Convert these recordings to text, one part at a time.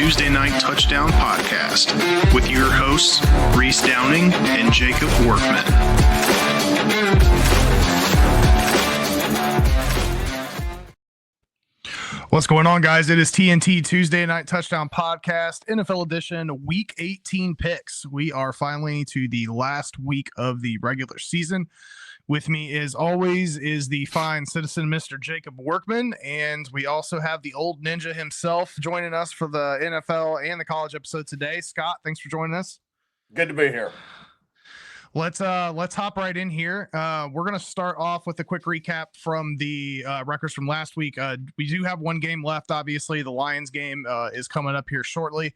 Tuesday Night Touchdown Podcast with your hosts, Reese Downing and Jacob Workman. What's going on, guys? It is TNT Tuesday Night Touchdown Podcast, NFL edition, Week 18 picks. We are finally to the last week of the regular season. With me, as always, is the fine citizen, Mr. Jacob Workman, and we also have the old ninja himself joining us for the NFL and the college episode today. Scott, thanks for joining us. Good to be here. Let's hop right in here. We're gonna start off with a quick recap from the records from last week. We do have one game left. Obviously, the Lions game is coming up here shortly.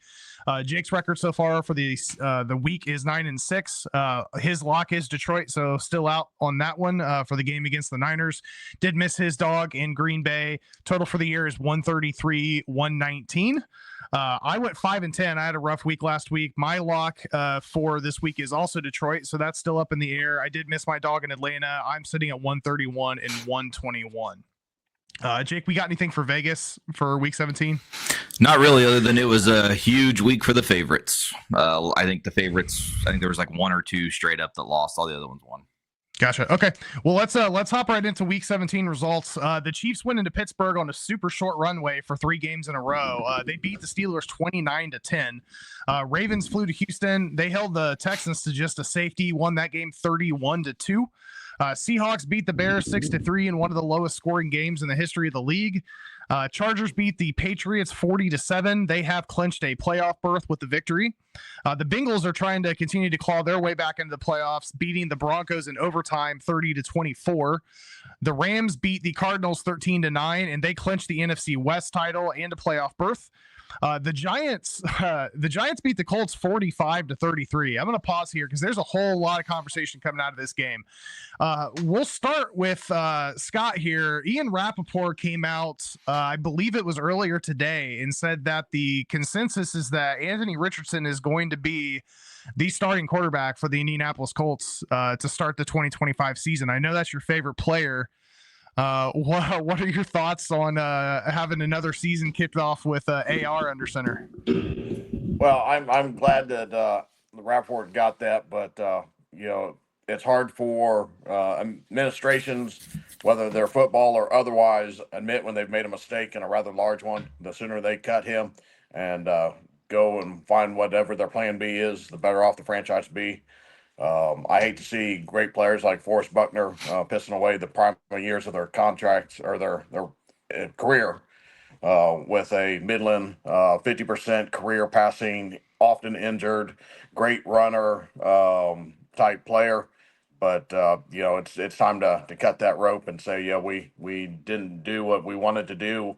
Jake's record so far for the week is 9-6. His lock is Detroit, so still out on that one for the game against the Niners. Did miss his dog in Green Bay. Total for the year is 133-119. I went 5-10. I had a rough week last week. My lock for this week is also Detroit, so that's still up in the air. I did miss my dog in Atlanta. I'm sitting at 131-121. Jake, we got anything for Vegas for week 17? Not really, other than it was a huge week for the favorites. I think there was like one or two straight up that lost. All the other ones won. Gotcha. Okay. Well, let's hop right into week 17 results. The Chiefs went into Pittsburgh on a super short runway for 3 games in a row. They beat the Steelers 29-10. Ravens flew to Houston. They held the Texans to just a safety, won that game 31-2. Seahawks beat the Bears 6-3 in one of the lowest scoring games in the history of the league. Chargers beat the Patriots 40-7. They have clinched a playoff berth with the victory. The Bengals are trying to continue to claw their way back into the playoffs, beating the Broncos in overtime 30-24. The Rams beat the Cardinals 13-9, and they clinched the NFC West title and a playoff berth. The Giants beat the Colts 45-33. I'm going to pause here because there's a whole lot of conversation coming out of this game. We'll start with Scott here. Ian Rappaport came out, I believe it was earlier today, and said that the consensus is that Anthony Richardson is going to be the starting quarterback for the Indianapolis Colts to start the 2025 season. I know that's your favorite player. What are your thoughts on having another season kicked off with AR under center? Well, I'm glad that the Rapport got that, but it's hard for administrations, whether they're football or otherwise, admit when they've made a mistake and a rather large one. The sooner they cut him and go and find whatever their plan B is, the better off the franchise be. I hate to see great players like Forrest Buckner pissing away the prime years of their contracts or their career with a Midland 50% career passing, often injured, great runner type player. But it's time to cut that rope and say, we didn't do what we wanted to do.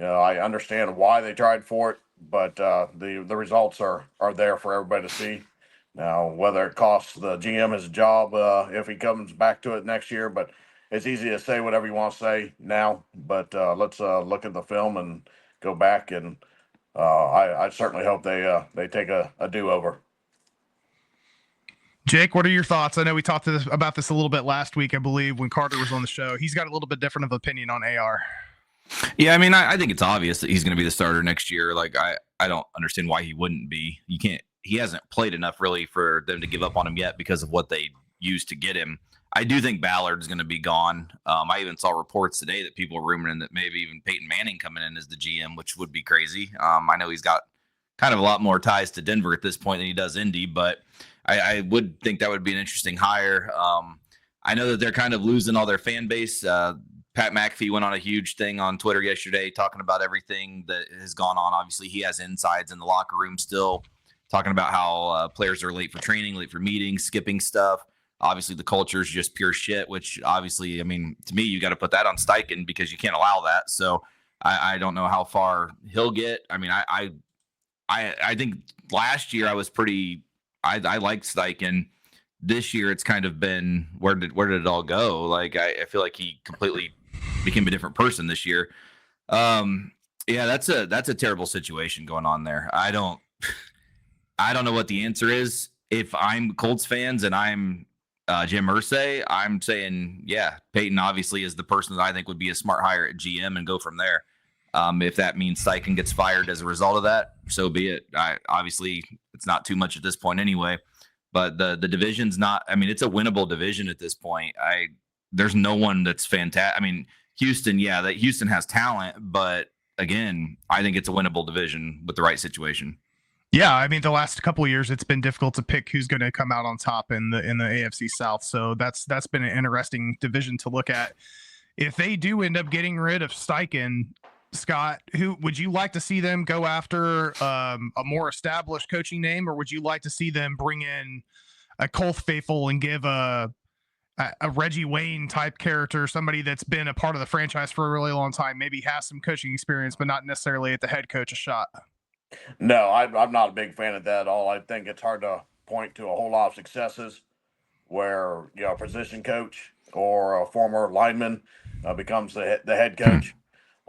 I understand why they tried for it, but the results are there for everybody to see. Now, whether it costs the GM his job if he comes back to it next year, but it's easy to say whatever you want to say now. But let's look at the film and go back, and I certainly hope they take a do-over. Jake, what are your thoughts? I know we talked about this a little bit last week, I believe, when Carter was on the show. He's got a little bit different of opinion on AR. Yeah, I mean, I think it's obvious that he's going to be the starter next year. Like, I don't understand why he wouldn't be. He hasn't played enough really for them to give up on him yet because of what they used to get him. I do think Ballard's going to be gone. I even saw reports today that people are rumoring that maybe even Peyton Manning coming in as the GM, which would be crazy. I know he's got kind of a lot more ties to Denver at this point than he does Indy, but I would think that would be an interesting hire. I know that they're kind of losing all their fan base. Pat McAfee went on a huge thing on Twitter yesterday talking about everything that has gone on. Obviously, he has insides in the locker room still, talking about how players are late for training, late for meetings, skipping stuff. Obviously, the culture is just pure shit, which obviously, I mean, to me, you got to put that on Steichen because you can't allow that. So I don't know how far he'll get. I mean, I think last year I was I liked Steichen. This year it's kind of been, where did it all go? Like, I feel like he completely became a different person this year. Yeah, that's a terrible situation going on there. I don't know what the answer is. If I'm Colts fans and I'm Jim Irsay, I'm saying, yeah, Peyton obviously is the person that I think would be a smart hire at GM and go from there. If that means Steichen gets fired as a result of that, so be it. Obviously, it's not too much at this point anyway. But the division's not. I mean, it's a winnable division at this point. There's no one that's fantastic. I mean, Houston, that Houston has talent, but again, I think it's a winnable division with the right situation. Yeah, I mean, the last couple of years, it's been difficult to pick who's going to come out on top in the AFC South. So that's been an interesting division to look at. If they do end up getting rid of Steichen, Scott, who would you like to see them go after? A more established coaching name, or would you like to see them bring in a Cole Faithful and give a Reggie Wayne type character, somebody that's been a part of the franchise for a really long time, maybe has some coaching experience, but not necessarily at the head coach a shot? No, I'm not a big fan of that at all. I think it's hard to point to a whole lot of successes where a position coach or a former lineman becomes the head coach.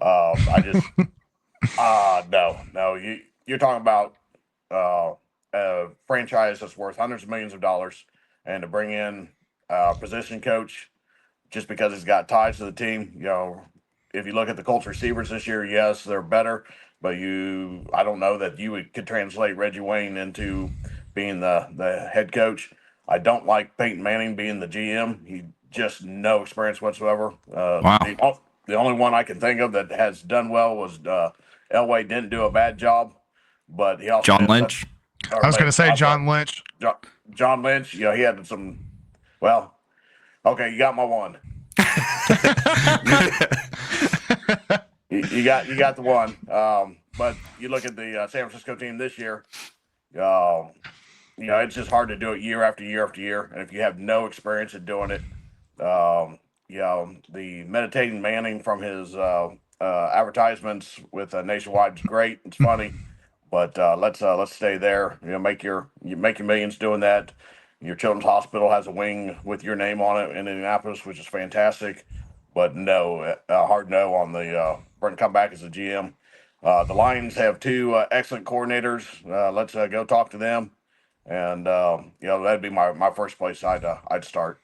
I just no. You're talking about a franchise that's worth hundreds of millions of dollars, and to bring in a position coach just because he's got ties to the team. If you look at the Colts receivers this year, yes, they're better. But I don't know that you could translate Reggie Wayne into being the head coach. I don't like Peyton Manning being the GM. He just no experience whatsoever. Wow. The only one I can think of that has done well was Elway didn't do a bad job, but he also John Lynch. I was going to say John Lynch. John Lynch. He had some. Well, okay, you got my one. You got the one, but you look at the San Francisco team this year. It's just hard to do it year after year after year, and if you have no experience at doing it, the meditating Manning from his advertisements with Nationwide is great. It's funny, but let's stay there. Make your millions doing that. Your Children's Hospital has a wing with your name on it in Indianapolis, which is fantastic. But no, hard no on the Burton comeback as a GM. The Lions have two excellent coordinators. Let's go talk to them, and that'd be my first place I'd start.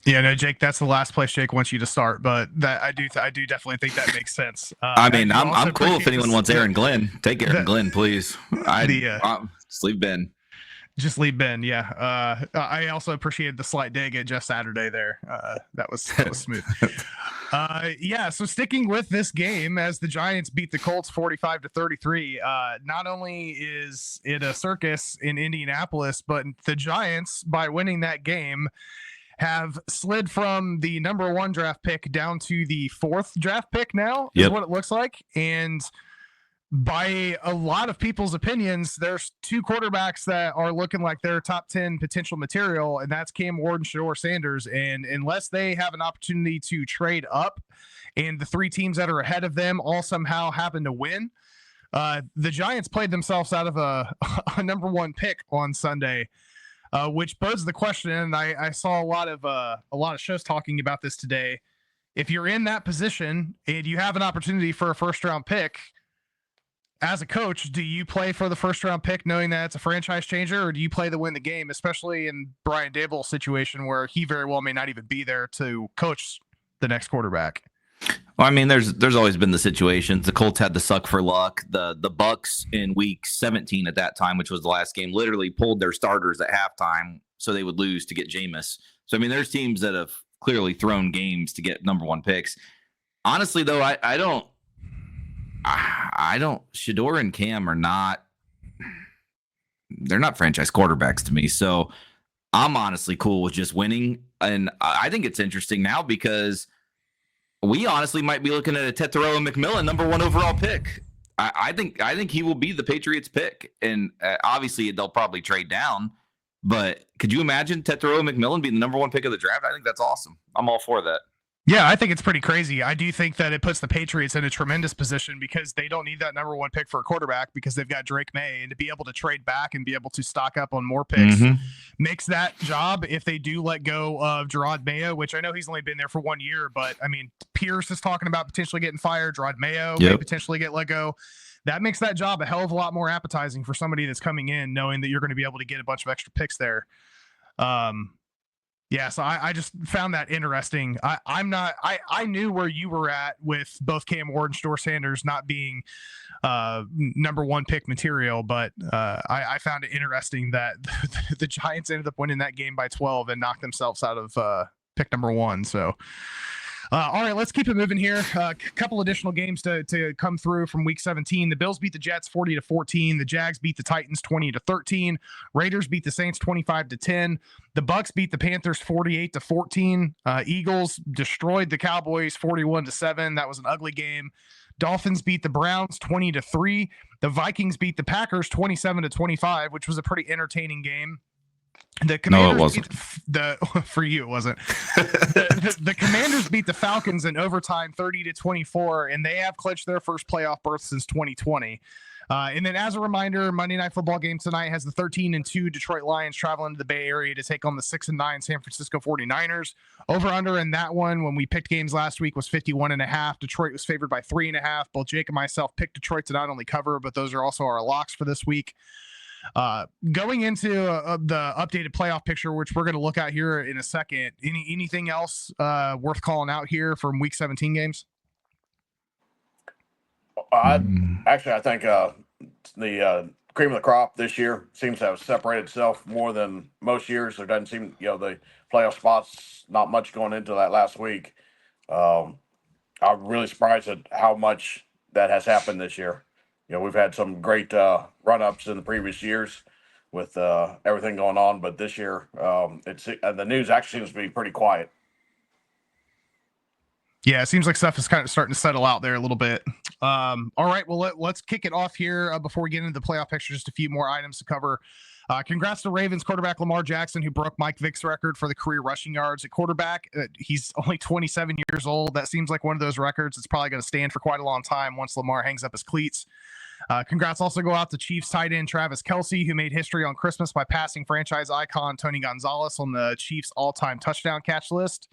Yeah, no, Jake, that's the last place Jake wants you to start, but that I do definitely think that makes sense. I mean, I'm cool if anyone wants Aaron Glenn. Take Aaron Glenn, please. Just leave Ben. Just leave Ben, yeah. I also appreciated the slight dig at Jeff Saturday there. That was smooth. So sticking with this game, as the Giants beat the Colts 45-33, not only is it a circus in Indianapolis, but the Giants, by winning that game, have slid from the number 1 draft pick down to the 4th draft pick now, is what it looks like. And by a lot of people's opinions, there's 2 quarterbacks that are looking like they're top 10 potential material, and that's Cam Ward and Shedeur Sanders. And unless they have an opportunity to trade up and the 3 teams that are ahead of them all somehow happen to win, the Giants played themselves out of a number 1 pick on Sunday, which poses the question. And I saw a lot of shows talking about this today. If you're in that position and you have an opportunity for a first-round pick, as a coach, do you play for the first round pick knowing that it's a franchise changer, or do you play to win the game, especially in Brian Daboll's situation where he very well may not even be there to coach the next quarterback? Well, I mean, there's always been the situations. The Colts had the suck for luck. The Bucs in week 17 at that time, which was the last game, literally pulled their starters at halftime so they would lose to get Jameis. So, I mean, there's teams that have clearly thrown games to get number 1 picks. Honestly, though, I don't. Shedeur and Cam are not. They're not franchise quarterbacks to me. So I'm honestly cool with just winning. And I think it's interesting now because we honestly might be looking at a Tetairoa McMillan number 1 overall pick. I think he will be the Patriots pick. And obviously they'll probably trade down. But could you imagine Tetairoa McMillan being the number 1 pick of the draft? I think that's awesome. I'm all for that. Yeah, I think it's pretty crazy. I do think that it puts the Patriots in a tremendous position because they don't need that number 1 pick for a quarterback because they've got Drake May, and to be able to trade back and be able to stock up on more picks makes that job. If they do let go of Gerard Mayo, which I know he's only been there for 1 year, but I mean, Pierce is talking about potentially getting fired. Gerard Mayo may potentially get let go. That makes that job a hell of a lot more appetizing for somebody that's coming in, knowing that you're going to be able to get a bunch of extra picks there. Yeah, so I just found that interesting. I knew where you were at with both Cam Ward and Shedeur Sanders not being number one pick material, but I found it interesting that the Giants ended up winning that game by 12 and knocked themselves out of pick number one. So all right, let's keep it moving here. A couple additional games to come through from week 17. The Bills beat the Jets 40-14. The Jags beat the Titans 20-13. Raiders beat the Saints 25-10. The Bucks beat the Panthers 48-14. Eagles destroyed the Cowboys 41-7. That was an ugly game. Dolphins beat the Browns 20-3. The Vikings beat the Packers 27-25, which was a pretty entertaining game. The Commanders No, it wasn't. For you, it wasn't. The Commanders beat the Falcons in overtime 30-24, and they have clinched their first playoff berth since 2020. And then as a reminder, Monday Night Football game tonight has the 13-2 Detroit Lions traveling to the Bay Area to take on the 6-9 San Francisco 49ers. Over under in that one, when we picked games last week, was 51.5. Detroit was favored by 3.5. Both Jake and myself picked Detroit to not only cover, but those are also our locks for this week. Going into the updated playoff picture, which we're going to look at here in a second, anything else worth calling out here from week 17 games? I think the cream of the crop this year seems to have separated itself more than most years. There doesn't seem, the playoff spots, not much going into that last week. I'm really surprised at how much that has happened this year. We've had some great run-ups in the previous years with everything going on, but this year, the news actually seems to be pretty quiet. Yeah, it seems like stuff is kind of starting to settle out there a little bit. All right, well, let's kick it off here before we get into the playoff picture. Just a few more items to cover. Congrats to Ravens quarterback Lamar Jackson, who broke Mike Vick's record for the career rushing yards at quarterback. He's only 27 years old. That seems like one of those records that's probably going to stand for quite a long time once Lamar hangs up his cleats. Congrats also go out to Chiefs tight end Travis Kelce, who made history on Christmas by passing franchise icon Tony Gonzalez on the Chiefs all-time touchdown catch list.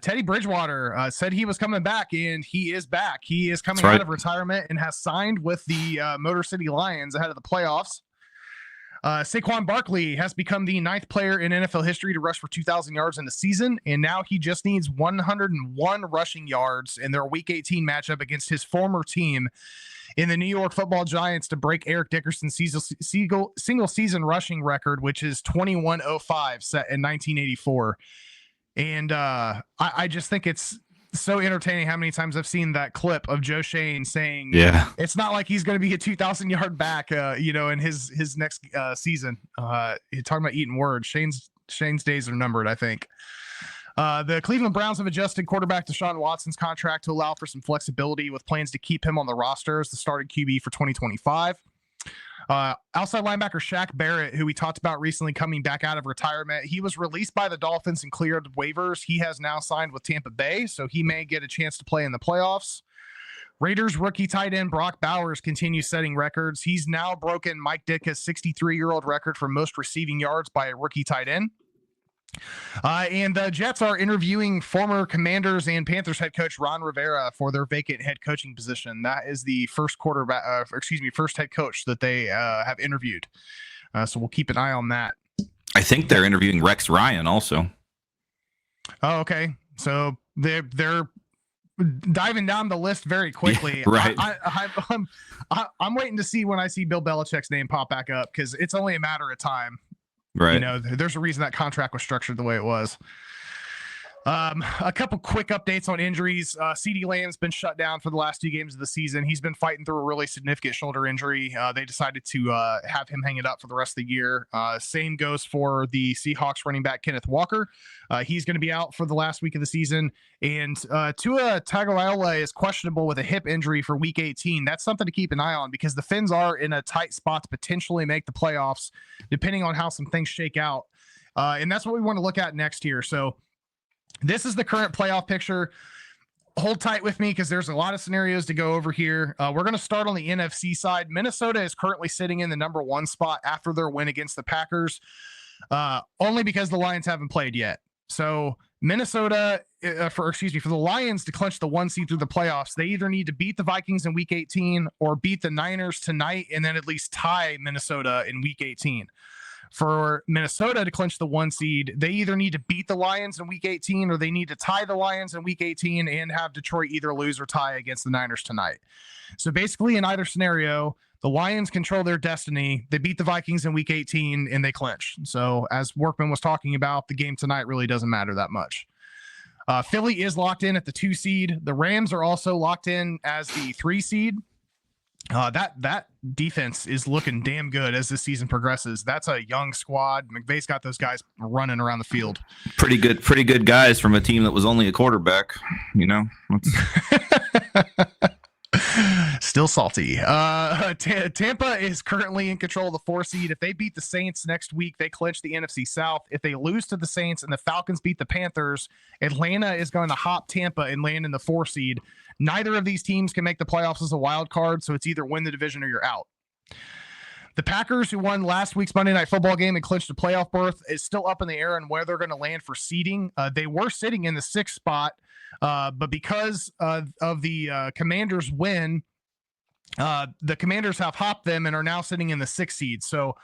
Teddy Bridgewater said he was coming back, and he is back. He is coming out of retirement and has signed with the Motor City Lions ahead of the playoffs. Saquon Barkley has become the 9th player in NFL history to rush for 2,000 yards in the season, and now he just needs 101 rushing yards in their Week 18 matchup against his former team in the New York Football Giants to break Eric Dickerson's single season rushing record, which is 2105 set in 1984. And I just think it's so entertaining how many times I've seen that clip of Joe Shane saying, it's not like he's going to be a 2,000 yard back, in his next season. You're talking about eating words. Shane's days are numbered, I think. The Cleveland Browns have adjusted quarterback Deshaun Watson's contract to allow for some flexibility with plans to keep him on the roster as the starting QB for 2025. Outside linebacker Shaq Barrett, who we talked about recently coming back out of retirement, he was released by the Dolphins and cleared waivers. He has now signed with Tampa Bay, so he may get a chance to play in the playoffs. Raiders rookie tight end Brock Bowers continues setting records. He's now broken Mike Ditka's 63-year-old record for most receiving yards by a rookie tight end. And the Jets are interviewing former Commanders and Panthers head coach Ron Rivera for their vacant head coaching position. That is the first first head coach that they have interviewed. So we'll keep an eye on that. I think they're interviewing Rex Ryan also. Oh, okay. So they're diving down the list very quickly. Yeah, right. I'm waiting to see when I see Bill Belichick's name pop back up, because it's only a matter of time. Right. There's a reason that contract was structured the way it was. A couple quick updates on injuries. CeeDee Lamb's been shut down for the last 2 games of the season. He's been fighting through a really significant shoulder injury. They decided to have him hang it up for the rest of the year. Same goes for the Seahawks running back Kenneth Walker. He's going to be out for the last week of the season. And Tua Tagovailoa is questionable with a hip injury for Week 18. That's something to keep an eye on, because the Fins are in a tight spot to potentially make the playoffs, depending on how some things shake out. And that's what we want to look at next here. So this is the current playoff picture. Hold tight with me, because there's a lot of scenarios to go over here. We're going to start on the NFC side. Minnesota is currently sitting in the number 1 spot after their win against the Packers, only because the Lions haven't played yet. So Minnesota, for the Lions to clinch the 1 seed through the playoffs, they either need to beat the Vikings in Week 18 or beat the Niners tonight and then at least tie Minnesota in Week 18. For Minnesota to clinch the 1 seed, they either need to beat the Lions in week 18 or they need to tie the Lions in week 18 and have Detroit either lose or tie against the Niners tonight. So basically, in either scenario, the Lions control their destiny. They beat the Vikings in week 18 and they clinch. So as Workman was talking about, the game tonight really doesn't matter that much. Philly is locked in at the 2 seed. The Rams are also locked in as the 3 seed. That defense is looking damn good as this season progresses. That's a young squad. McVay's got those guys running around the field. Pretty good guys from a team that was only a quarterback, you know. Still salty. Tampa is currently in control of the 4 seed. If they beat the Saints next week, they clinch the NFC South. If they lose to the Saints and the Falcons beat the Panthers, Atlanta is going to hop Tampa and land in the 4 seed. Neither of these teams can make the playoffs as a wild card, so it's either win the division or you're out. The Packers, who won last week's Monday Night Football game and clinched a playoff berth, is still up in the air on where they're going to land for seeding. They were sitting in the 6th spot, but because of the Commanders' win, the Commanders have hopped them and are now sitting in the 6th seed. So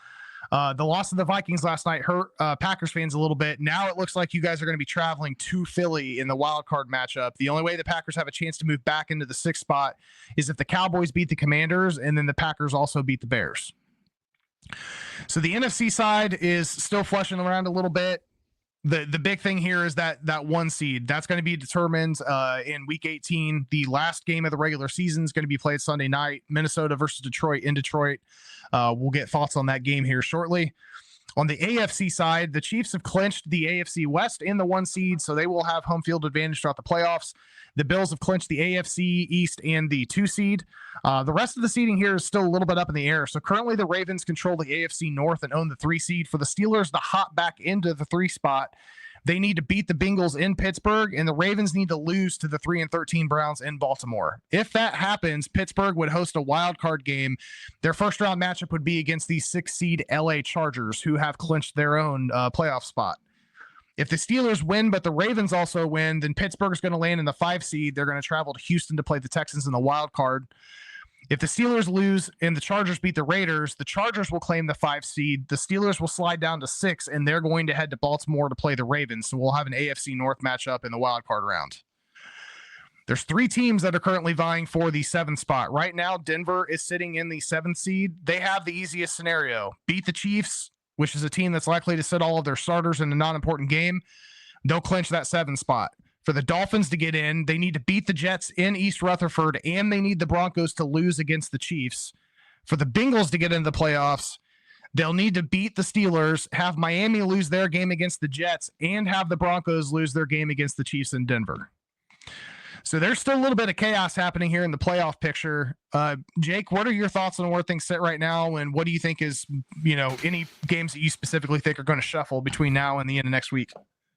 the loss of the Vikings last night hurt Packers fans a little bit. Now it looks like you guys are going to be traveling to Philly in the wild card matchup. The only way the Packers have a chance to move back into the 6th spot is if the Cowboys beat the Commanders and then the Packers also beat the Bears. So the NFC side is still flushing around a little bit. The big thing here is that 1 seed that's going to be determined in week 18. The last game of the regular season is going to be played Sunday night, Minnesota versus Detroit in Detroit. We'll get thoughts on that game here shortly. On the AFC side, the Chiefs have clinched the AFC West in the 1 seed, so they will have home field advantage throughout the playoffs. The Bills have clinched the AFC East and the 2 seed. The rest of the seeding here is still a little bit up in the air. So currently the Ravens control the AFC North and own the 3 seed. For the Steelers to hop back into the 3 spot, they need to beat the Bengals in Pittsburgh, and the Ravens need to lose to the 3-13 Browns in Baltimore. If that happens, Pittsburgh would host a wild card game. Their first round matchup would be against the 6 seed LA Chargers, who have clinched their own playoff spot. If the Steelers win, but the Ravens also win, then Pittsburgh's going to land in the 5 seed. They're going to travel to Houston to play the Texans in the wild card. If the Steelers lose and the Chargers beat the Raiders, the Chargers will claim the 5 seed. The Steelers will slide down to 6, and they're going to head to Baltimore to play the Ravens. So we'll have an AFC North matchup in the wild card round. There's 3 teams that are currently vying for the 7th spot. Right now, Denver is sitting in the 7th seed. They have the easiest scenario. Beat the Chiefs, which is a team that's likely to sit all of their starters in a non-important game. They'll clinch that 7th spot. For the Dolphins to get in, they need to beat the Jets in East Rutherford, and they need the Broncos to lose against the Chiefs. For the Bengals to get into the playoffs, they'll need to beat the Steelers, have Miami lose their game against the Jets, and have the Broncos lose their game against the Chiefs in Denver. So there's still a little bit of chaos happening here in the playoff picture. Jake, what are your thoughts on where things sit right now, and what do you think is, any games that you specifically think are going to shuffle between now and the end of next week?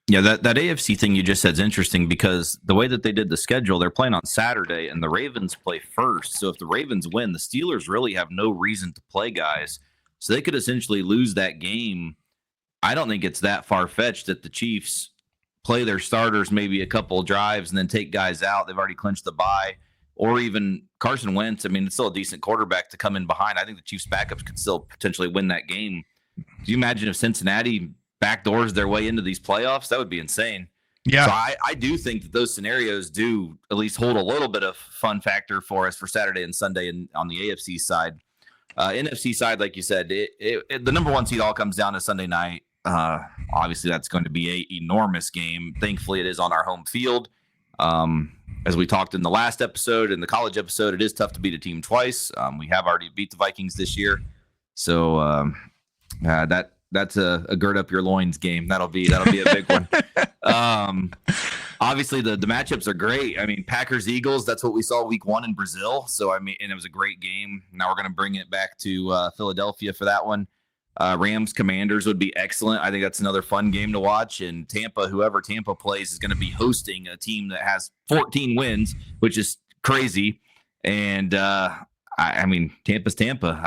Yeah, that AFC thing you just said is interesting because the way that they did the schedule, they're playing on Saturday and the Ravens play first. So if the Ravens win, the Steelers really have no reason to play guys. So they could essentially lose that game. I don't think it's that far-fetched that the Chiefs play their starters maybe a couple drives and then take guys out. They've already clinched the bye. Or even Carson Wentz. I mean, it's still a decent quarterback to come in behind. I think the Chiefs backups could still potentially win that game. Do you imagine if Cincinnati backdoors their way into these playoffs? That would be insane. Yeah. So I do think that those scenarios do at least hold a little bit of fun factor for us for Saturday and Sunday on the AFC side. NFC side, like you said, the number 1 seed all comes down to Sunday night. Obviously, that's going to be an enormous game. Thankfully, it is on our home field. As we talked in the last episode, in the college episode, it is tough to beat a team twice. We have already beat the Vikings this year. So that's a gird up your loins game. That'll be a big one. Obviously the matchups are great. I mean, Packers Eagles, that's what we saw week 1 in Brazil. So and it was a great game. Now we're going to bring it back to Philadelphia for that one. Rams Commanders would be excellent. I think that's another fun game to watch. And Tampa, whoever Tampa plays, is going to be hosting a team that has 14 wins, which is crazy. And I mean, Tampa's Tampa.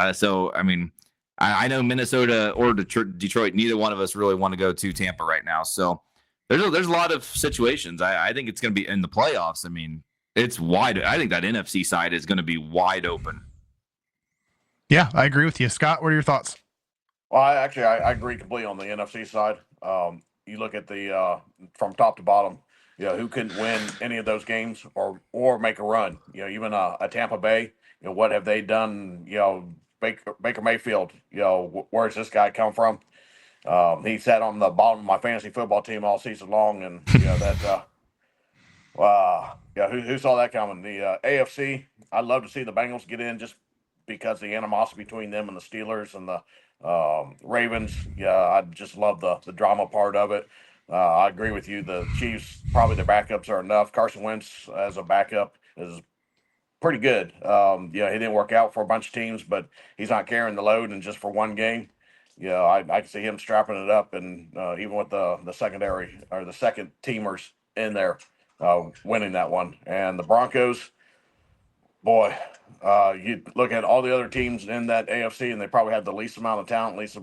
I know Minnesota or Detroit, neither one of us really want to go to Tampa right now. So there's a lot of situations. I think it's going to be in the playoffs. I mean, it's wide. I think that NFC side is going to be wide open. Yeah, I agree with you. Scott, what are your thoughts? Well, I agree completely on the NFC side. You look at the from top to bottom, who couldn't win any of those games or make a run. Even a Tampa Bay. What have they done? Baker Mayfield. Where's this guy come from? He sat on the bottom of my fantasy football team all season long, and that. Who saw that coming? The AFC. I'd love to see the Bengals get in just because the animosity between them and the Steelers and the Ravens. Yeah, I just love the drama part of it. I agree with you. The Chiefs, probably their backups are enough. Carson Wentz as a backup is pretty good. He didn't work out for a bunch of teams, but he's not carrying the load, and just for one game, I can see him strapping it up, and even with the secondary or the second teamers in there, winning that one. And the Broncos, boy, you look at all the other teams in that AFC, and they probably have the least amount of talent, least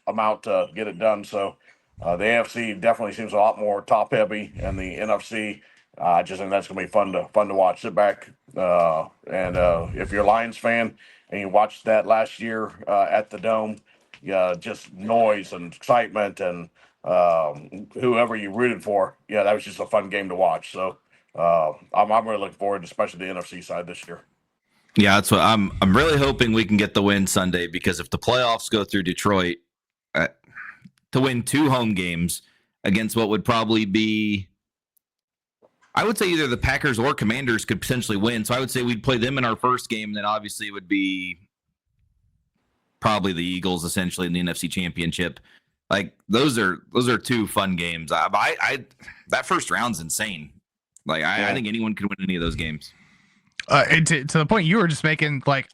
amount to get it done. So the AFC definitely seems a lot more top heavy, and the NFC, I just think that's going to be fun to watch. Sit back, and if you're a Lions fan and you watched that last year at the Dome, just noise and excitement and whoever you rooted for, that was just a fun game to watch. So I'm really looking forward, especially the NFC side this year. Yeah, that's what I'm really hoping we can get the win Sunday, because if the playoffs go through Detroit, to win 2 home games against what would probably be, I would say either the Packers or Commanders could potentially win. So I would say we'd play them in our first game, and then obviously it would be probably the Eagles essentially in the NFC Championship. Like those are 2 fun games. I that first round's insane. Like I think anyone could win any of those games. And to the point you were just making, like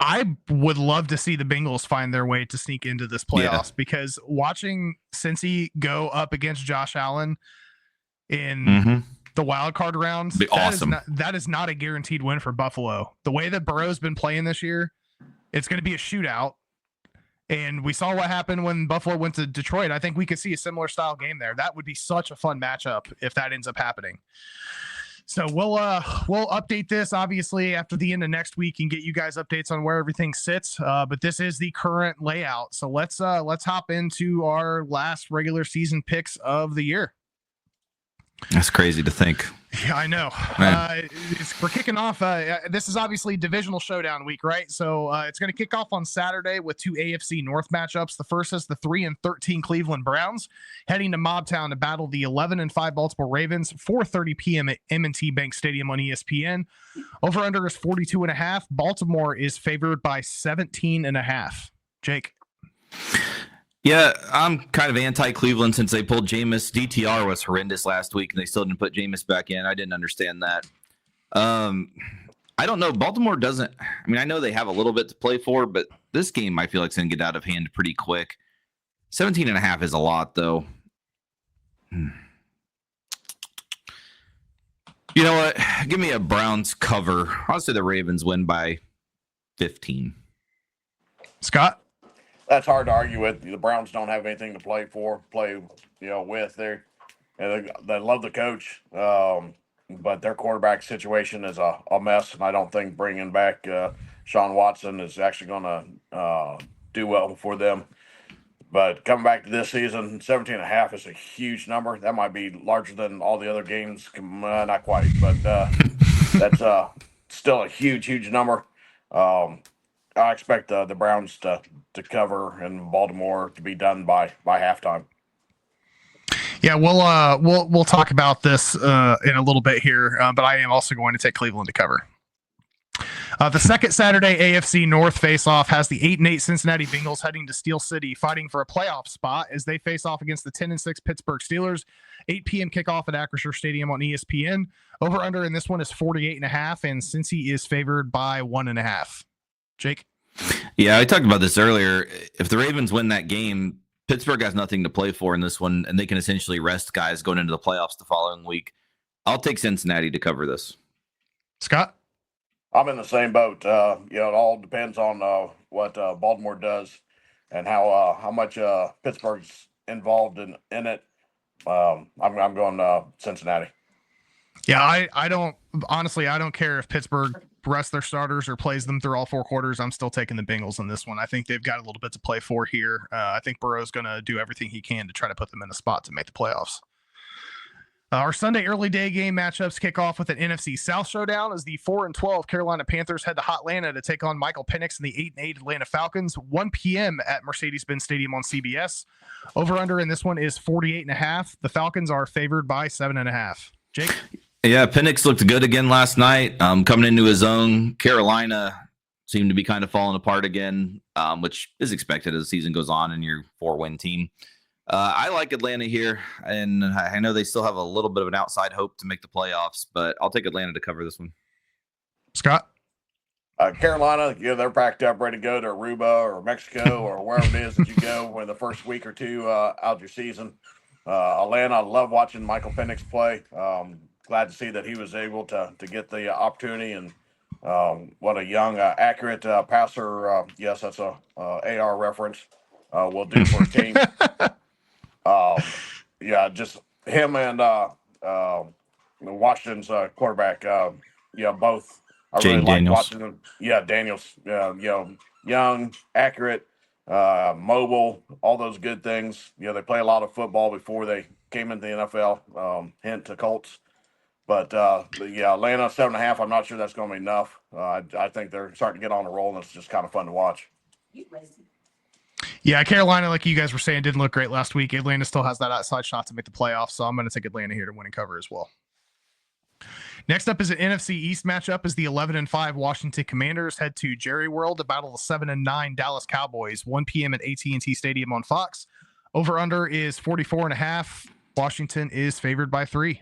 I would love to see the Bengals find their way to sneak into this playoffs, because watching Cincy go up against Josh Allen in the wild card rounds, that is not a guaranteed win for Buffalo. The way that Burrow's been playing this year, it's going to be a shootout. And we saw what happened when Buffalo went to Detroit. I think we could see a similar style game there. That would be such a fun matchup if that ends up happening. So we'll update this obviously after the end of next week and get you guys updates on where everything sits. But this is the current layout. So let's hop into our last regular season picks of the year. That's crazy to think. Yeah, I know. We're kicking off. This is obviously divisional showdown week, right? So it's going to kick off on Saturday with 2 AFC North matchups. The first is the 3-13 Cleveland Browns heading to Mobtown to battle the 11-5 Baltimore Ravens. 4:30 p.m. at M&T Bank Stadium on ESPN. Over under is 42.5. Baltimore is favored by 17.5. Jake. Yeah, I'm kind of anti-Cleveland since they pulled Jameis. DTR was horrendous last week, and they still didn't put Jameis back in. I didn't understand that. I don't know. Baltimore doesn't – I mean, I know they have a little bit to play for, but this game I feel like it's going to get out of hand pretty quick. 17.5 is a lot, though. You know what? Give me a Browns cover. I'll say the Ravens win by 15. Scott? That's hard to argue with. The Browns don't have anything to play with. They love the coach, but their quarterback situation is a mess, and I don't think bringing back Sean Watson is actually going to do well for them. But coming back to this season, 17.5 is a huge number. That might be larger than all the other games. Not quite, but that's still a huge number. I expect the Browns to cover and Baltimore to be done by halftime. Yeah, we'll talk about this in a little bit here, but I am also going to take Cleveland to cover. The second Saturday AFC North face-off has the 8-8 Cincinnati Bengals heading to Steel City, fighting for a playoff spot as they face off against the 10-6 Pittsburgh Steelers. 8 p.m. kickoff at Acrisure Stadium on ESPN. Over/under in this one is 48.5, and Cincy is favored by 1.5. Jake? Yeah, I talked about this earlier. If the Ravens win that game, Pittsburgh has nothing to play for in this one, and they can essentially rest guys going into the playoffs the following week. I'll take Cincinnati to cover this. Scott? I'm in the same boat. It all depends on what Baltimore does and how much Pittsburgh's involved in it. I'm going Cincinnati. Yeah, I don't care if Pittsburgh rests their starters or plays them through all 4 quarters, I'm still taking the Bengals in this one. I think they've got a little bit to play for here. I think Burrow's going to do everything he can to try to put them in a spot to make the playoffs. Our Sunday early day game matchups kick off with an NFC South showdown as the 4-12 Carolina Panthers head to Hotlanta to take on Michael Penix and the 8-8 Atlanta Falcons, 1 p.m. at Mercedes-Benz Stadium on CBS. Over-under in this one is 48.5. The Falcons are favored by 7.5. Jake? Yeah, Penix looked good again last night, coming into his own. Carolina seemed to be kind of falling apart again, which is expected as the season goes on and your 4-win team. I like Atlanta here, and I know they still have a little bit of an outside hope to make the playoffs, but I'll take Atlanta to cover this one. Scott? Carolina, they're packed up, ready to go to Aruba or Mexico or wherever it is that you go in the first week or two out your season. Atlanta, I love watching Michael Penix play. Glad to see that he was able to get the opportunity, and what a young, accurate passer. Yes, that's a AR reference. Will do for his team. Just him and Washington's quarterback. Both. I Jane really Daniels. like watching them. Yeah, Daniels. Young, accurate, mobile, all those good things. They play a lot of football before they came into the NFL. Hint to Colts. But Atlanta 7.5. I'm not sure that's going to be enough. I think they're starting to get on a roll, and it's just kind of fun to watch. Yeah, Carolina, like you guys were saying, didn't look great last week. Atlanta still has that outside shot to make the playoffs, so I'm going to take Atlanta here to win and cover as well. Next up is an NFC East matchup as the 11-5 Washington Commanders head to Jerry World to battle the 7-9 Dallas Cowboys, 1 p.m. at AT&T Stadium on Fox. Over-under is 44.5. Washington is favored by 3.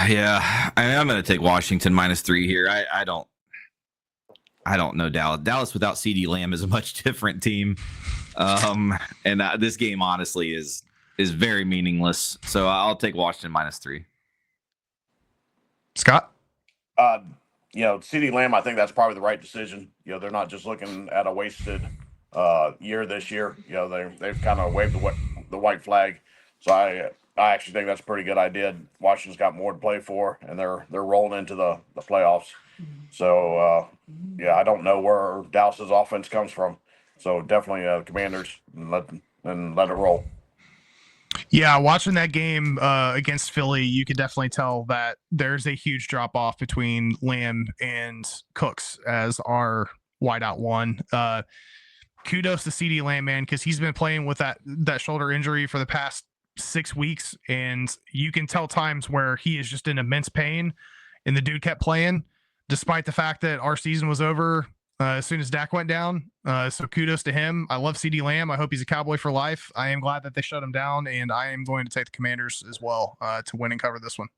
Yeah, I'm going to take Washington -3 here. I don't know Dallas. Dallas without CeeDee Lamb is a much different team. And this game honestly is very meaningless. So I'll take Washington -3. Scott? CeeDee Lamb, I think that's probably the right decision. They're not just looking at a wasted year this year. They've kind of waved the white flag. So I actually think that's a pretty good idea. Washington's got more to play for, and they're rolling into the playoffs. So I don't know where Dallas's offense comes from. So definitely Commanders and let it roll. Yeah, watching that game against Philly, you could definitely tell that there's a huge drop off between Lamb and Cooks as our wideout one. Kudos to CeeDee Lamb, man, because he's been playing with that shoulder injury for the past 6 weeks, and you can tell times where he is just in immense pain, and the dude kept playing despite the fact that our season was over as soon as Dak went down. So kudos to him. I love CeeDee Lamb. I hope he's a Cowboy for life. I am glad that they shut him down, and I am going to take the Commanders as well to win and cover this one.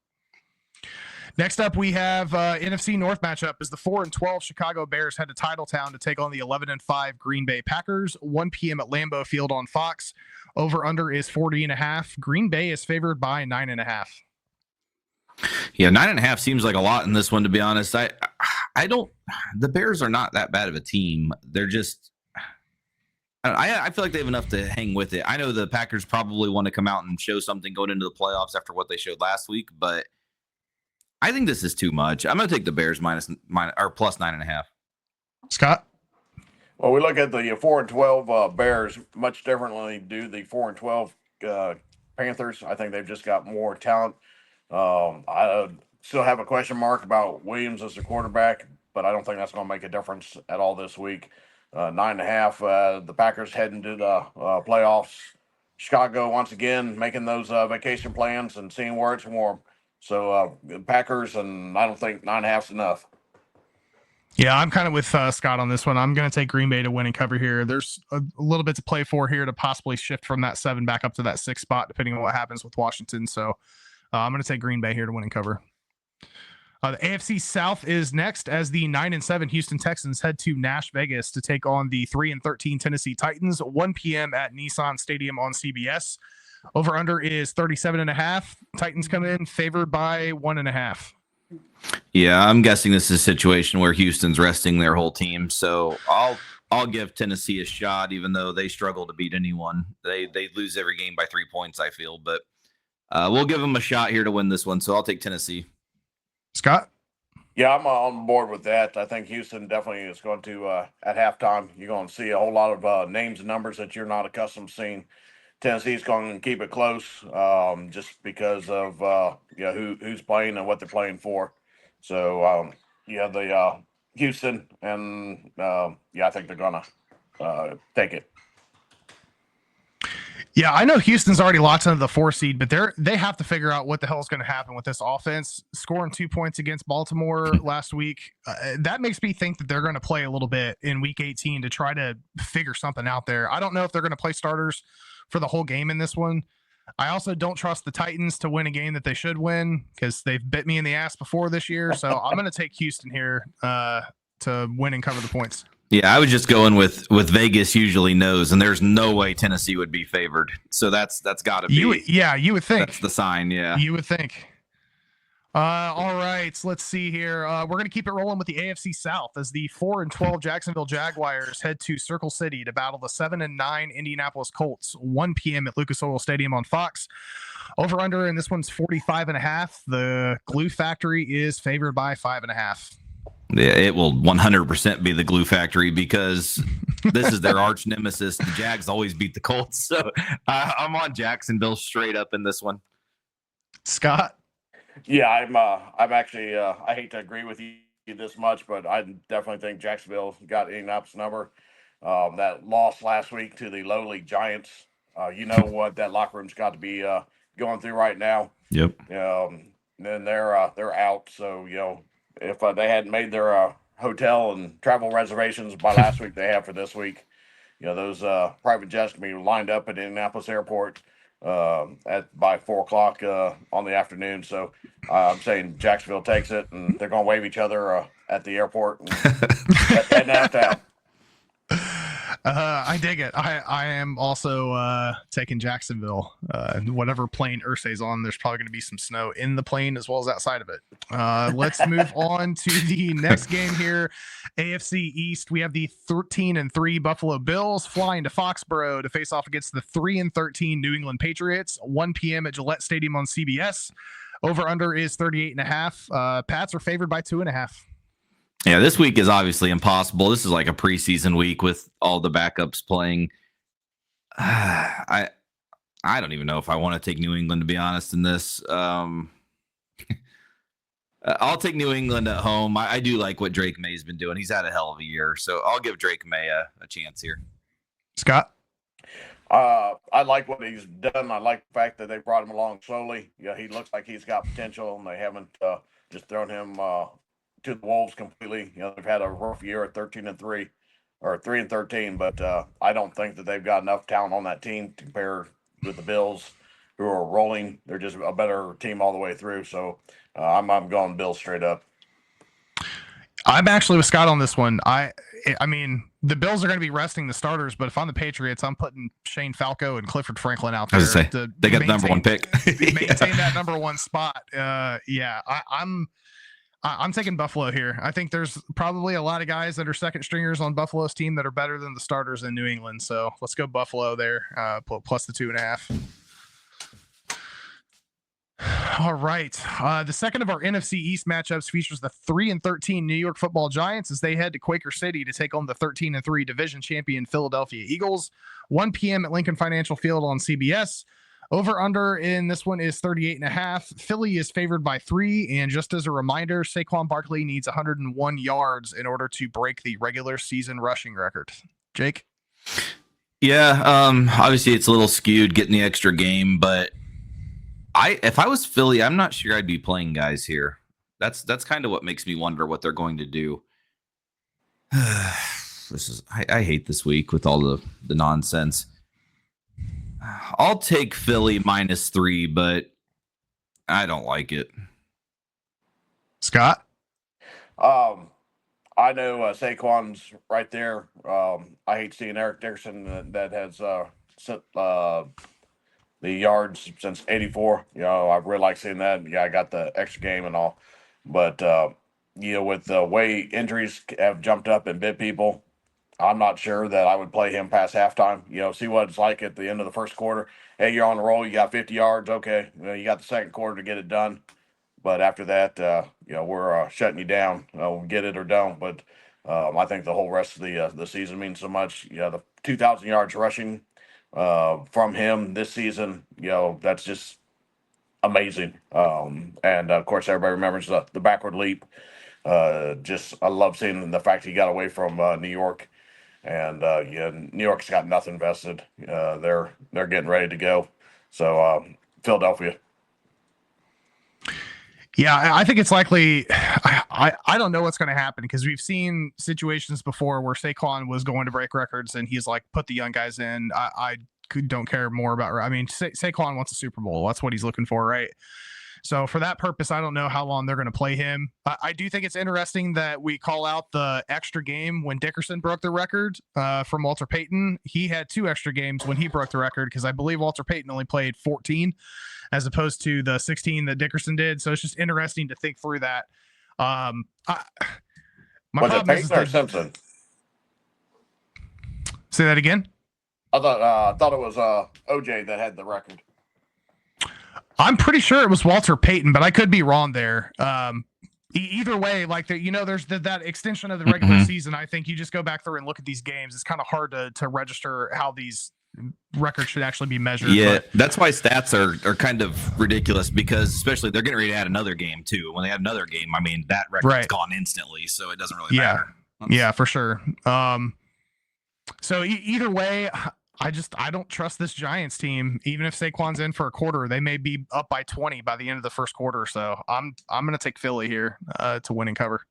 Next up, we have NFC North matchup is the 4-12 Chicago Bears head to Titletown to take on the 11-5 Green Bay Packers, 1 p.m. at Lambeau Field on Fox. Over-under is 40.5. Green Bay is favored by 9.5. Yeah, 9.5 seems like a lot in this one, to be honest. I don't. The Bears are not that bad of a team. They're just. I feel like they have enough to hang with it. I know the Packers probably want to come out and show something going into the playoffs after what they showed last week, but I think this is too much. I'm going to take the Bears minus or plus 9.5. Scott? Well, we look at the 4-12 Bears much differently do the 4-12 Panthers. I think they've just got more talent. I still have a question mark about Williams as the quarterback, but I don't think that's going to make a difference at all this week. 9.5. The Packers heading to the playoffs. Chicago once again making those vacation plans and seeing where it's warm. So the Packers, and I don't think 9.5 is enough. Yeah, I'm kind of with Scott on this one. I'm going to take Green Bay to win and cover here. There's a little bit to play for here to possibly shift from that 7 back up to that 6 spot, depending on what happens with Washington. So I'm going to take Green Bay here to win and cover. The AFC South is next as the 9-7 Houston Texans head to Nash Vegas to take on the 3-13 Tennessee Titans, 1 p.m. at Nissan Stadium on CBS. Over under is 37.5. Titans come in favored by 1.5. Yeah, I'm guessing this is a situation where Houston's resting their whole team. So I'll give Tennessee a shot, even though they struggle to beat anyone. They lose every game by 3 points, I feel, but we'll give them a shot here to win this one. So I'll take Tennessee. Scott? Yeah, I'm on board with that. I think Houston definitely is going to, at halftime, you're going to see a whole lot of names and numbers that you're not accustomed to seeing. Tennessee's going to keep it close, just because of who's playing and what they're playing for. So yeah, the Houston and I think they're gonna take it. Yeah, I know Houston's already locked into the 4 seed, but they have to figure out what the hell is going to happen with this offense. Scoring 2 points against Baltimore last week, that makes me think that they're going to play a little bit in Week 18 to try to figure something out there. I don't know if they're going to play starters for the whole game in this one. I also don't trust the Titans to win a game that they should win because they've bit me in the ass before this year. So I'm going to take Houston here to win and cover the points. Yeah, I was just going with Vegas usually knows, and there's no way Tennessee would be favored. So that's got to be. You would think. That's the sign, yeah. You would think. All right, let's see here. We're going to keep it rolling with the AFC South as the 4-12 Jacksonville Jaguars head to Circle City to battle the 7-9 Indianapolis Colts. 1 p.m. at Lucas Oil Stadium on Fox. Over under, and this one's 45.5. The Glue Factory is favored by 5.5. Yeah, it will 100% be the Glue Factory because this is their arch nemesis. The Jags always beat the Colts, so I'm on Jacksonville straight up in this one. Scott? Yeah, I'm actually. I hate to agree with you this much, but I definitely think Jacksonville got Indianapolis number. That loss last week to the lowly Giants. You know what that locker room's got to be going through right now. Yep. Then they're out. So if they hadn't made their hotel and travel reservations by last week, they have for this week. Those private jets can be lined up at Indianapolis Airport by 4:00 on the afternoon. So I'm saying Jacksonville takes it, and they're going to wave each other at the airport and heading out town. I dig it. I am also taking Jacksonville. Whatever plane Irsay's on, there's probably going to be some snow in the plane as well as outside of it. Let's move on to the next game here. AFC East. We have the 13-3 Buffalo Bills flying to Foxborough to face off against the 3-13 New England Patriots. 1 p.m. at Gillette Stadium on CBS. Over under is 38.5. Pats are favored by 2.5. Yeah, this week is obviously impossible. This is like a preseason week with all the backups playing. I don't even know if I want to take New England, to be honest, in this. I'll take New England at home. I do like what Drake May's been doing. He's had a hell of a year, so I'll give Drake May a chance here. Scott? I like what he's done. I like the fact that they brought him along slowly. Yeah, he looks like he's got potential, and they haven't just thrown him to the wolves completely. They've had a rough year at 13-3 or 3-13, but I don't think that they've got enough talent on that team to compare with the Bills, who are rolling. They're just a better team all the way through. So I'm going Bills straight up. I'm actually with Scott on this one. I mean, the Bills are going to be resting the starters, but if I'm the Patriots, I'm putting Shane Falco and Clifford Franklin out there. They got the number one pick. maintain that number one spot. I'm taking Buffalo here. I think there's probably a lot of guys that are second stringers on Buffalo's team that are better than the starters in New England. So let's go Buffalo there, plus the 2.5. All right. The second of our NFC East matchups features the 3-13 New York Football Giants as they head to Quaker City to take on the 13-3 division champion Philadelphia Eagles. 1 p.m. at Lincoln Financial Field on CBS. Over under in this one is 38.5. Philly is favored by 3. And just as a reminder, Saquon Barkley needs 101 yards in order to break the regular season rushing record. Jake? Yeah, obviously it's a little skewed getting the extra game, but if I was Philly, I'm not sure I'd be playing guys here. That's kind of what makes me wonder what they're going to do. I hate this week with all the nonsense. I'll take Philly -3, but I don't like it. Scott? I know Saquon's right there. I hate seeing Eric Dickerson that has sent the yards since '84. I really like seeing that. Yeah, I got the extra game and all, but with the way injuries have jumped up and bit people, I'm not sure that I would play him past halftime. See what it's like at the end of the first quarter. Hey, you're on the roll. You got 50 yards. Okay, you got the second quarter to get it done. but after that, we're shutting you down. We get it or don't. But I think the whole rest of the season means so much. The 2,000 yards rushing from him this season, that's just amazing. And of course, everybody remembers the backward leap. I love seeing the fact he got away from New York, and New York's got nothing vested. They're getting ready to go. So Philadelphia. Yeah, I think it's likely. I don't know what's going to happen because we've seen situations before where Saquon was going to break records and he's like, put the young guys in. I don't care more about. I mean, Saquon wants a Super Bowl. That's what he's looking for, right? So for that purpose, I don't know how long they're going to play him. I do think it's interesting that we call out the extra game when Dickerson broke the record from Walter Payton. He had 2 extra games when he broke the record because I believe Walter Payton only played 14 as opposed to the 16 that Dickerson did. So it's just interesting to think through that. My Was it problem is Payton or that, Simpson? say that again. I thought it was OJ that had the record. I'm pretty sure it was Walter Payton, but I could be wrong there. Either way, like there's that extension of the regular season. I think you just go back through and look at these games. It's kind of hard to register how these records should actually be measured. Yeah, but that's why stats are kind of ridiculous because especially they're getting ready to add another game too. When they add another game, I mean that record's gone instantly, so it doesn't really matter. Yeah, for sure. So either way, I don't trust this Giants team. Even if Saquon's in for a quarter, they may be up by 20 by the end of the first quarter. So I'm going to take Philly here to win and cover.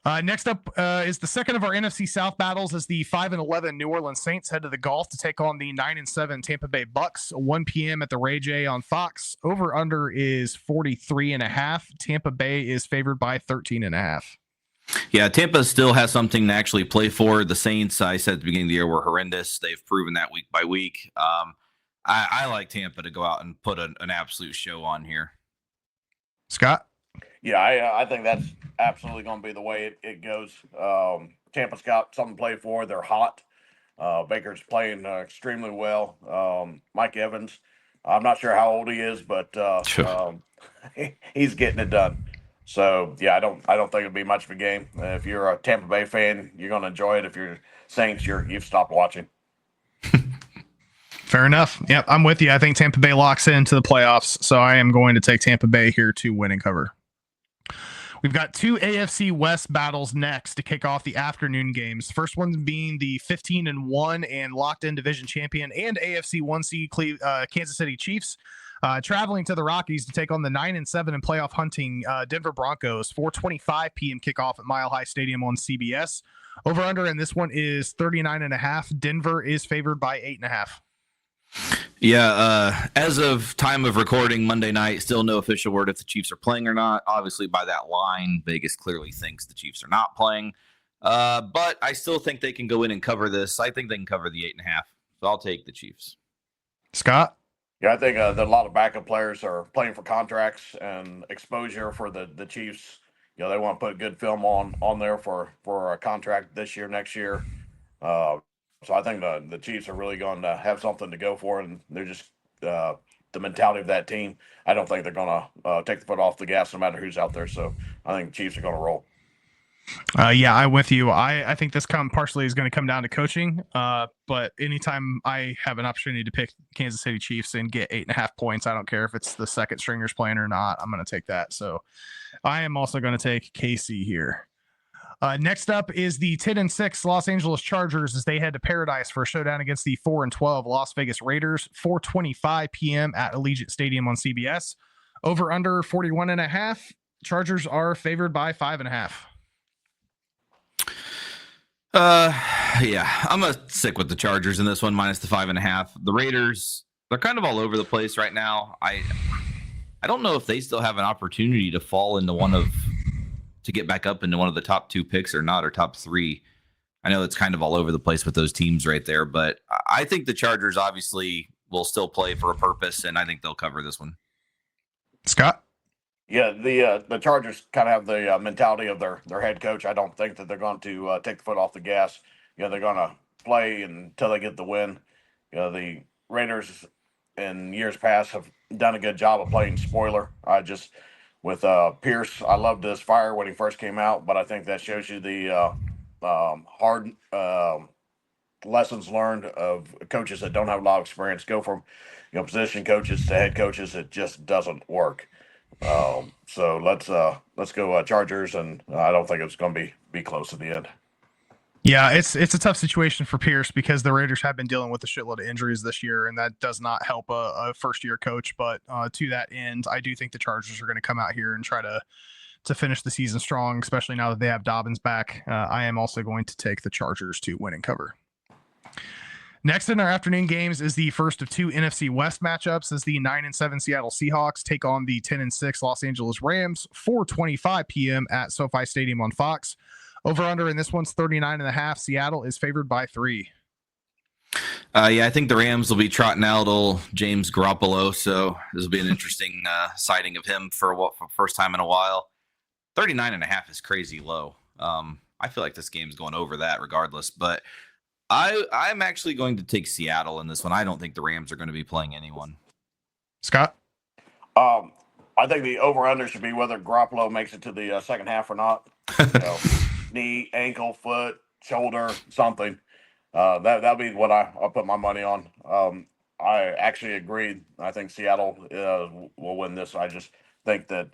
Next up is the second of our NFC South battles as the 5-11 New Orleans Saints head to the Gulf to take on the 9-7 Tampa Bay Bucks. 1 p.m. at the Ray J on Fox. Over under is 43.5. Tampa Bay is favored by 13.5. Yeah, Tampa still has something to actually play for. The Saints, I said at the beginning of the year, were horrendous. They've proven that week by week. I like Tampa to go out and put an absolute show on here. Scott? Yeah, I think that's absolutely going to be the way it goes. Tampa's got something to play for. They're hot. Baker's playing extremely well. Mike Evans, I'm not sure how old he is, but he's getting it done. So yeah, I don't think it'll be much of a game. If you're a Tampa Bay fan, you're going to enjoy it. If you're Saints, you've stopped watching. Fair enough. Yep, I'm with you. I think Tampa Bay locks into the playoffs, so I am going to take Tampa Bay here to win and cover. We've got 2 AFC West battles next to kick off the afternoon games. First one being the 15-1 and locked-in division champion and AFC 1 seed Kansas City Chiefs. Traveling to the Rockies to take on the 9-7 and playoff hunting Denver Broncos. 4:25 p.m. kickoff at Mile High Stadium on CBS. Over under in this one is 39.5. Denver is favored by 8.5. Yeah, as of time of recording Monday night, still no official word if the Chiefs are playing or not. Obviously, by that line, Vegas clearly thinks the Chiefs are not playing. But I still think they can go in and cover this. I think they can cover the 8.5. So I'll take the Chiefs. Scott? Yeah, I think that a lot of backup players are playing for contracts and exposure for the Chiefs. They want to put good film on there for a contract this year, next year. So I think the Chiefs are really going to have something to go for, and they're just the mentality of that team. I don't think they're going to take the foot off the gas no matter who's out there. So I think the Chiefs are going to roll. Yeah, I'm with you. I think this partially is going to come down to coaching. But anytime I have an opportunity to pick Kansas City Chiefs and get 8.5 points, I don't care if it's the second stringers playing or not. I'm going to take that. So I am also going to take KC here. Next up is the 10-6 Los Angeles Chargers as they head to Paradise for a showdown against the 4-12 Las Vegas Raiders. 4:25 p.m. at Allegiant Stadium on CBS. Over under 41.5. Chargers are favored by 5.5. Yeah, I'm gonna stick with the Chargers in this one, minus the 5.5. The Raiders, they're kind of all over the place right now. I don't know if they still have an opportunity to fall into to get back up into one of the top 2 picks or not, or top 3. I know it's kind of all over the place with those teams right there, but I think the Chargers obviously will still play for a purpose, and I think they'll cover this one. Scott? Yeah, the Chargers kind of have the mentality of their head coach. I don't think that they're going to take the foot off the gas. They're going to play until they get the win. The Raiders, in years past have done a good job of playing spoiler. I just with Pierce, I loved his fire when he first came out, but I think that shows you the hard lessons learned of coaches that don't have a lot of experience. Go from position coaches to head coaches. It just doesn't work. So let's go Chargers, and I don't think it's going to be close at the end. Yeah, it's a tough situation for Pierce because the Raiders have been dealing with a shitload of injuries this year, and that does not help a first-year coach. But to that end, I do think the Chargers are going to come out here and try to finish the season strong, especially now that they have Dobbins back. I am also going to take the Chargers to win and cover. Next in our afternoon games is the first of two NFC West matchups as the 9-7 Seattle Seahawks take on the 10-6 Los Angeles Rams, 4:25 p.m. at SoFi Stadium on Fox. Over under in this one's 39.5. Seattle is favored by 3. Yeah, I think the Rams will be trotting out old James Garoppolo, so this will be an interesting sighting of him for first time in a while. 39.5 is crazy low. I feel like this game's going over that regardless, but I'm actually going to take Seattle in this one. I don't think the Rams are going to be playing anyone. Scott? I think the over-under should be whether Garoppolo makes it to the second half or not. Knee, ankle, foot, shoulder, something. That'll be what I'll put my money on. I actually agree. I think Seattle will win this. I just think that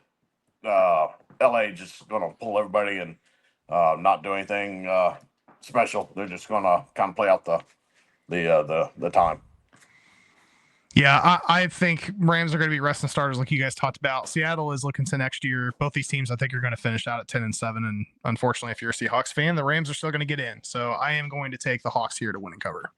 LA just going to pull everybody and not do anything special. They're just going to kind of play out the time. Yeah, I think Rams are going to be resting starters like you guys talked about. Seattle is looking to next year. Both these teams, I think, are going to finish out at 10-7. And unfortunately, if you're a Seahawks fan, the Rams are still going to get in. So I am going to take the Hawks here to win and cover.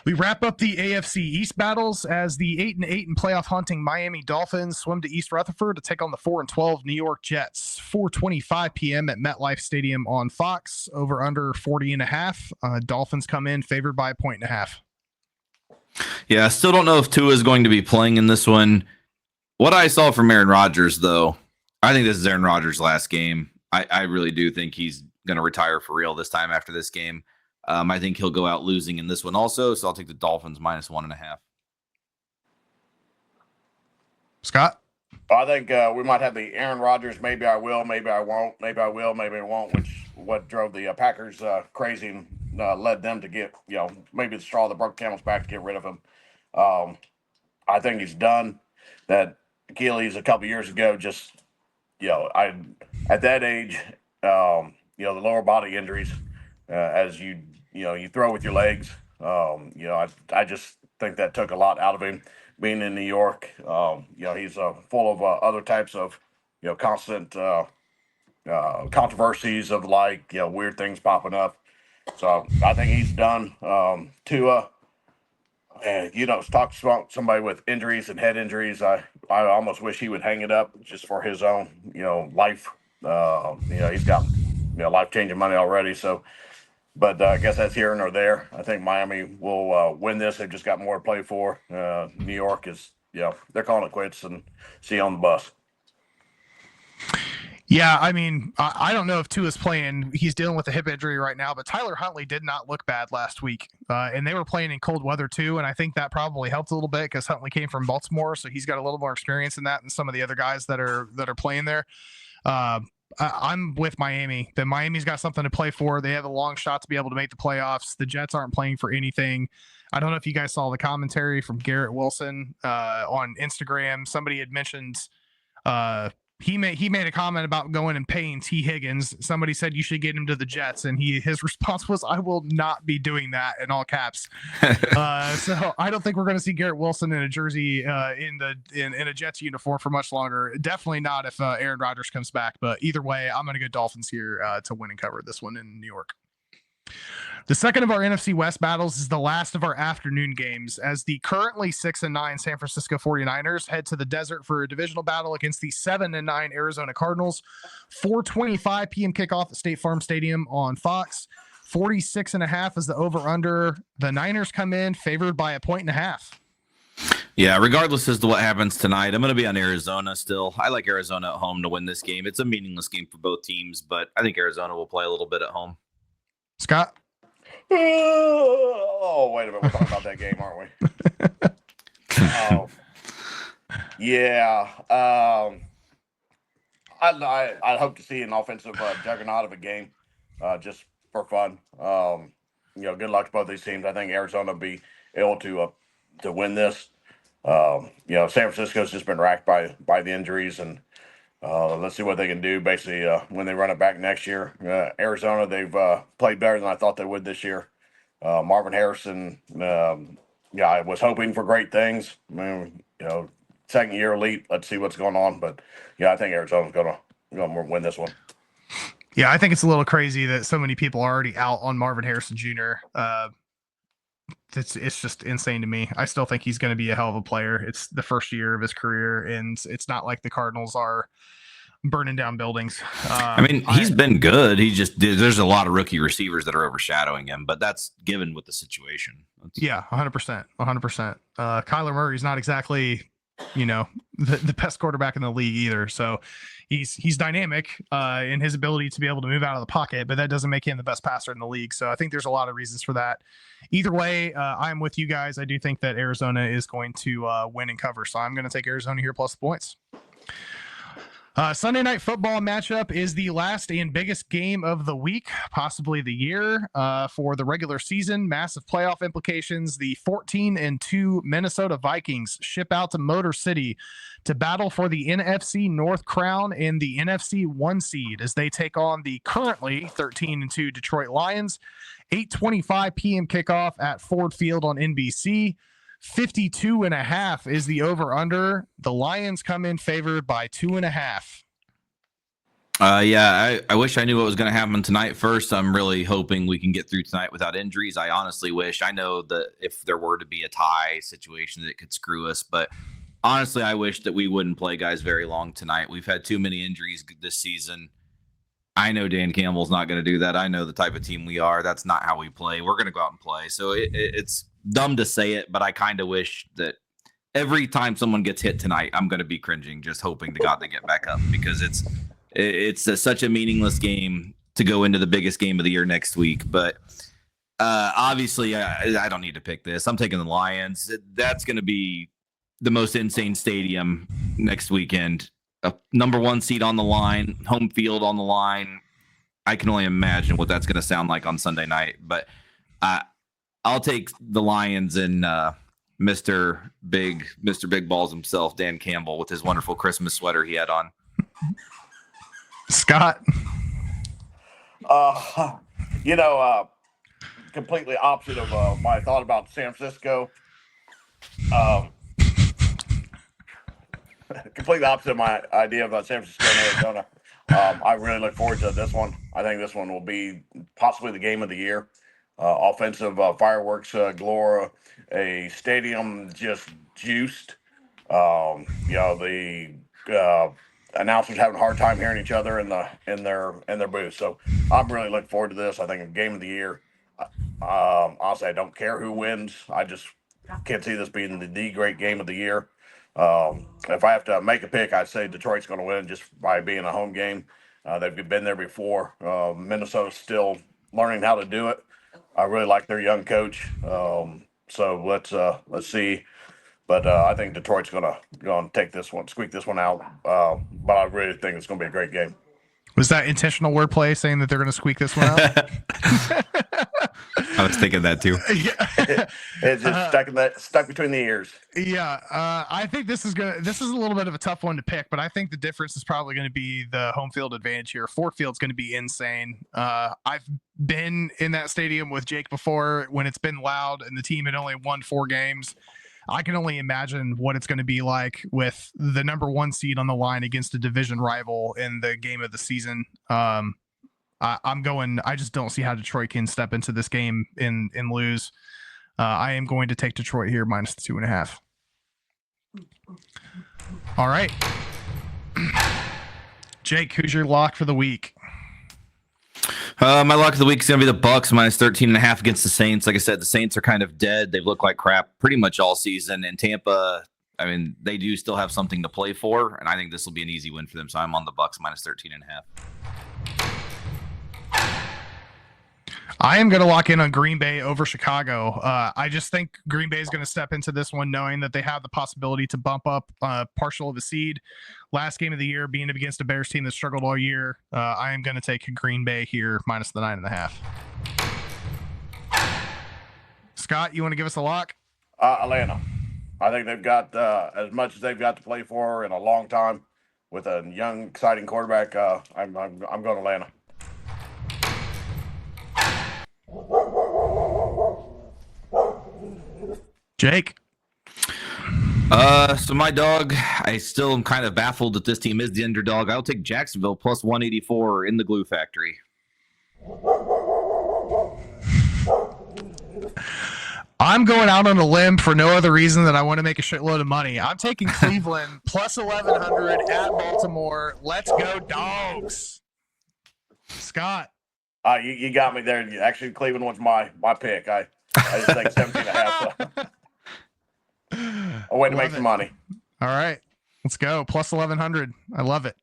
We wrap up the AFC East battles as the 8-8 and playoff hunting Miami Dolphins swim to East Rutherford to take on the 4-12 New York Jets. 4:25 p.m. at MetLife Stadium on Fox. Over under 40.5. Dolphins come in favored by 1.5. Yeah, I still don't know if Tua is going to be playing in this one. What I saw from Aaron Rodgers, though, I think this is Aaron Rodgers' last game. I really do think he's going to retire for real this time after this game. I think he'll go out losing in this one also, so I'll take the Dolphins -1.5. Scott? I think we might have the Aaron Rodgers, maybe I will, maybe I won't, maybe I will, maybe I won't, which what drove the Packers crazy and led them to get, maybe the straw that broke the camel's back to get rid of him. I think he's done. That Achilles a couple years ago, just, at that age, the lower body injuries, as you throw with your legs, I just think that took a lot out of him. Being in New York, he's full of other types of, constant controversies of weird things popping up. So I think he's done. Tua, talk about somebody with injuries and head injuries. I almost wish he would hang it up just for his own, life. He's got, life-changing money already. So, but I guess that's here nor there. I think Miami will win this. They've just got more to play for. New York is, they're calling it quits and see you on the bus. Yeah, I mean, I don't know if Tua's playing. He's dealing with a hip injury right now, but Tyler Huntley did not look bad last week. And they were playing in cold weather too, and I think that probably helped a little bit because Huntley came from Baltimore, so he's got a little more experience in that than some of the other guys that are playing there. I'm with Miami. Miami's got something to play for. They have a long shot to be able to make the playoffs. The Jets aren't playing for anything. I don't know if you guys saw the commentary from Garrett Wilson on Instagram. Somebody had mentioned he made a comment about going and paying T. Higgins. Somebody said you should get him to the Jets, and his response was, "I will not be doing that," in all caps. So I don't think we're going to see Garrett Wilson in a jersey in a Jets uniform for much longer. Definitely not if Aaron Rodgers comes back. But either way, I'm going to go Dolphins here to win and cover this one in New York. The second of our NFC West battles is the last of our afternoon games as the currently 6-9 San Francisco 49ers head to the desert for a divisional battle against the 7-9 Arizona Cardinals. 4:25 p.m. kickoff at State Farm Stadium on Fox. 46.5 is the over-under. The Niners come in favored by 1.5. Yeah, regardless as to what happens tonight, I'm going to be on Arizona still. I like Arizona at home to win this game. It's a meaningless game for both teams, but I think Arizona will play a little bit at home. Scott? Oh, wait a minute. We're talking about that game, aren't we? Oh, yeah. I hope to see an offensive juggernaut of a game, just for fun. Good luck to both these teams. I think Arizona will be able to win this. San Francisco's just been racked by the injuries, and let's see what they can do. Basically, when they run it back next year, Arizona, they've played better than I thought they would this year. Marvin Harrison, I was hoping for great things. I mean, second year elite. Let's see what's going on, but I think Arizona's gonna win this one. Yeah, I think it's a little crazy that so many people are already out on Marvin Harrison Jr. It's just insane to me. I still think he's going to be a hell of a player. It's the first year of his career, and it's not like the Cardinals are burning down buildings. He's been good. There's a lot of rookie receivers that are overshadowing him, but that's given with the situation. Yeah, 100%. Kyler Murray's not exactly, the best quarterback in the league either. So he's dynamic in his ability to be able to move out of the pocket, but that doesn't make him the best passer in the league. So I think there's a lot of reasons for that. Either way, I'm with you guys. I do think that Arizona is going to win and cover. So I'm going to take Arizona here plus the points. Sunday night football matchup is the last and biggest game of the week, possibly the year, for the regular season. Massive playoff implications. The 14-2 Minnesota Vikings ship out to Motor City to battle for the NFC North crown and the NFC 1 seed as they take on the currently 13-2 Detroit Lions. 8:25 p.m. kickoff at Ford Field on NBC. 52.5 is the over under. The Lions come in favored by 2.5. I wish I knew what was going to happen tonight. First, I'm really hoping we can get through tonight without injuries. I honestly wish. I know that if there were to be a tie situation, that it could screw us. But honestly, I wish that we wouldn't play guys very long tonight. We've had too many injuries this season. I know Dan Campbell's not going to do that. I know the type of team we are. That's not how we play. We're going to go out and play. So it's dumb to say it, but I kind of wish that every time someone gets hit tonight, I'm going to be cringing, just hoping to God they get back up, because it's such a meaningless game to go into the biggest game of the year next week. But obviously, I don't need to pick this. I'm taking the Lions. That's going to be the most insane stadium next weekend. A number 1 seed on the line, home field on the line. I can only imagine what that's going to sound like on Sunday night. But I'll take the Lions and Mr. Big Balls himself, Dan Campbell, with his wonderful Christmas sweater he had on. Scott? Completely opposite of my thought about San Francisco. Completely opposite of my idea about San Francisco and Arizona. I really look forward to this one. I think this one will be possibly the game of the year. Offensive fireworks galore, a stadium just juiced. The announcers having a hard time hearing each other in their booth. So I'm really looking forward to this. I think a game of the year. Honestly, I don't care who wins. I just can't see this being the great game of the year. If I have to make a pick, I'd say Detroit's going to win just by being a home game. They've been there before. Minnesota's still learning how to do it. I really like their young coach. So let's see. But I think Detroit's going to take this one, squeak this one out. But I really think it's going to be a great game. Was that intentional wordplay saying that they're going to squeak this one out? I was thinking that too. It's just stuck between the ears. Yeah, I think this is a little bit of a tough one to pick, but I think the difference is probably going to be the home field advantage here. Ford Field's going to be insane. I've been in that stadium with Jake before when it's been loud and the team had only won 4 games. I can only imagine what it's going to be like with the number 1 seed on the line against a division rival in the game of the season. I just don't see how Detroit can step into this game and lose. I am going to take Detroit here minus the 2.5. All right. Jake, who's your lock for the week? My lock of the week is going to be the Bucks minus 13.5 against the Saints. Like I said, the Saints are kind of dead. They've looked like crap pretty much all season. And Tampa, they do still have something to play for, and I think this will be an easy win for them. So I'm on the Bucks minus 13.5. I am going to lock in on Green Bay over Chicago. I just think Green Bay is going to step into this one knowing that they have the possibility to bump up partial of a seed. Last game of the year being against a Bears team that struggled all year. I am going to take Green Bay here minus the 9.5. Scott, you want to give us a lock? Atlanta. I think they've got as much as they've got to play for in a long time with a young, exciting quarterback. I'm going Atlanta. Jake? So my dog, I still am kind of baffled that this team is the underdog. I'll take Jacksonville plus 184 in the Glue Factory. I'm going out on a limb for no other reason than I want to make a shitload of money. I'm taking Cleveland plus 1,100 at Baltimore. Let's go, dogs. Scott? You got me there. Actually, Cleveland was my pick. I just think 17.5. A way to make some money. All right, let's go. Plus 1,100. I love it.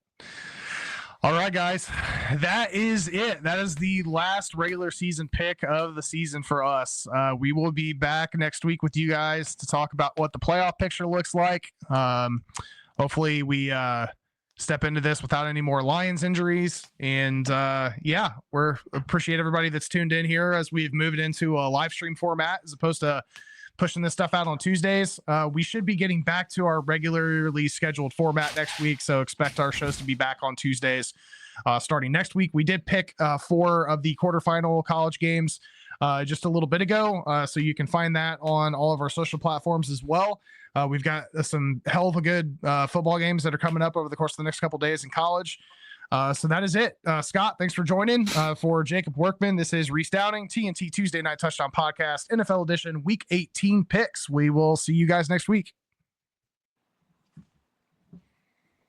All right, guys, that is it. That is the last regular season pick of the season for us. We will be back next week with you guys to talk about what the playoff picture looks like. Hopefully we step into this without any more Lions injuries. And yeah, we're appreciate everybody that's tuned in here as we've moved into a live stream format as opposed to pushing this stuff out on Tuesdays. We should be getting back to our regularly scheduled format next week, so expect our shows to be back on Tuesdays starting next week. We did pick 4 of the quarterfinal college games just a little bit ago, so you can find that on all of our social platforms as well. We've got some hell of a good football games that are coming up over the course of the next couple days in college. So that is it. Scott, thanks for joining. For Jacob Workman, this is Reese Downing, TNT Tuesday Night Touchdown Podcast, NFL Edition, Week 18 picks. We will see you guys next week.